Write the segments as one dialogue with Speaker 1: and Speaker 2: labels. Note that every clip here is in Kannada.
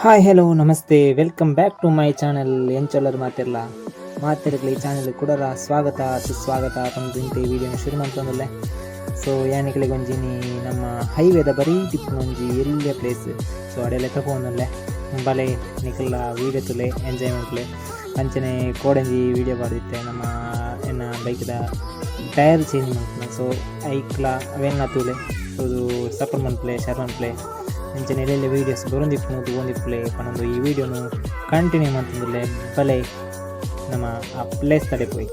Speaker 1: ಹಾಯ್ ಹಲೋ ನಮಸ್ತೆ welcome back to my channel ಎಂಚೊಲ್ಲರು ಮಾತಿರಲಿ ಈ ಚಾನಲ್ ಕೂಡ ಸ್ವಾಗತ ಸುಸ್ವಾಗತ ತಂದು ಈ ವಿಡಿಯೋನ ಶುರು ಮಾಡ್ತಂದಲ್ಲೇ. ಸೊ ಯಾನಿಗಳಿಗೆ ಒಂಜಿನಿ ನಮ್ಮ ಹೈವೇದ ಬರೀ ಟಿಪ್ಪು ಒಂಜಿ ಎಲ್ಲಿಯ ಪ್ಲೇಸ್. ಸೊ ಅಡೆಲ್ಲ ತಗೊಂಡಲ್ಲೇ ಬಲೆ ನಿಕಲ್ಲ ವೀಡಿಯೋ ತುಲೆ ಎಂಜಾಯ್ಮೆಂಟ್ಲೆ ಅಂಚನೆ ಕೋಡಂಜಿ ವೀಡಿಯೋ ಮಾಡಿದ್ದೆ ನಮ್ಮ ಎನ್ನ ಬೈಕ್ದ ಟೈರ್ ಚೇಂಜ್ ಮಾಡ್ತೀನಿ. ಸೊ ಐಕ್ಲ ಅವೆಲ್ಲ ತೂಲೆ ಸೊ ಅದು ಸಪರ್ ಮನ್ಪ್ಲೆ ಶರ್ಮನ್ ಪ್ಲೇ ಅಂಚನೆ ಎಲ್ಲೆಲ್ಲ ವೀಡಿಯೋಸ್ ಬರೋಂದಿಪ್ಪು ತಗೊಂಡಿಪ್ಪಲೆ ಪನ್ನೊಂದು ಈ ವಿಡಿಯೋನು ಕಂಟಿನ್ಯೂ ಮಾಡ್ತಿದ್ದಿಲ್ಲ ಬಲೆ ನಮ್ಮ ಆ ಪ್ಲೇಸ್ ತಡೆ ಪೋಯಿ.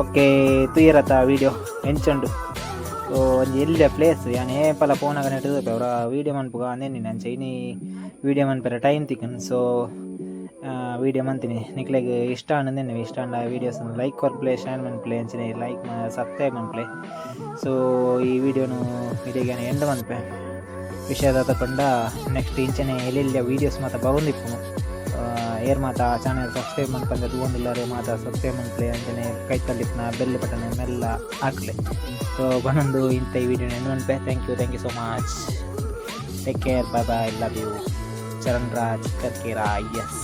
Speaker 1: ಓಕೆ ತುಯ್ಯರತ್ತ ವೀಡಿಯೋ ಎಂಚುಂಡು. ಸೊ ಒಂಜಿ ಎಲ್ಲಿಯ ಪ್ಲೇಸ್ ಯಾನ್ ಏಪಲ ಫೋನಾಗ ನೆಟ್ಟು ಅವರ ವೀಡಿಯೋ ಮನ್ಪುಗ ಅಂದೇನಿ ನಾನು ಚೈನಿ ವೀಡಿಯೋ ಮನ್ಪರ ಟೈಮ್ ತಿಕ್ಕನ್. ಸೊ ವೀಡಿಯೋ ಮಂತೀನಿ ನಿಕ್ಲೆಗ್ ಇಷ್ಟ ಅನ್ನಂದೇನೆ ಇಷ್ಟ ಅಂಡ ವೀಡಿಯೋಸ್ ಲೈಕ್ ಕೊರ್ಪ್ಲೆ ಶೇರ್ ಮನ್ಪ್ಲೆ ಅಂಚನೆ ಲೈಕ್ ಸಬ್ಸ್ಕ್ರೈಬ್ ಮನ್ಪ್ಲೆ. ಸೊ ಈ ವಿಡಿಯೋನು ವಿಡಿಯೋಗೆ ಎಂಡ್ ಮನ್ಪೆ ವಿಷಯದ ತಕೊಂಡ ನೆಕ್ಸ್ಟ್ ಇಂಚನೆ ಎಲ್ಲೆಲ್ಲ ವೀಡಿಯೋಸ್ ಮಾತ ಬಗೊಂದಿಪ್ಪು ಏರ್ ಮಾತಾ ಚಾನಲ್ ಸಬ್ಸ್ಕ್ರೈಬ್ ಮಾಡ್ಕೊಂಡ್ರೆ ತಗೊಂಡಿಲ್ಲರೆ ಮಾತಾ ಸಬ್ಸ್ಕ್ರೈಬ್ ಮಾಡ್ಲಿ ಅಂತಾನೆ ಕೈ ತಲ್ಲಿಪ್ನ ಬೆಲ್ ಬಟನ್ ಮೆಲ್ಲ ಹಾಕ್ಲೆ. ಸೊ ಬಂದೊಂದು ಇಂಥ ಈ ವಿಡಿಯೋನ ಏನು ಅನ್ಪೆ. Thank you so much. Take care, bye bye, love you. Charan Raj Karkera. S.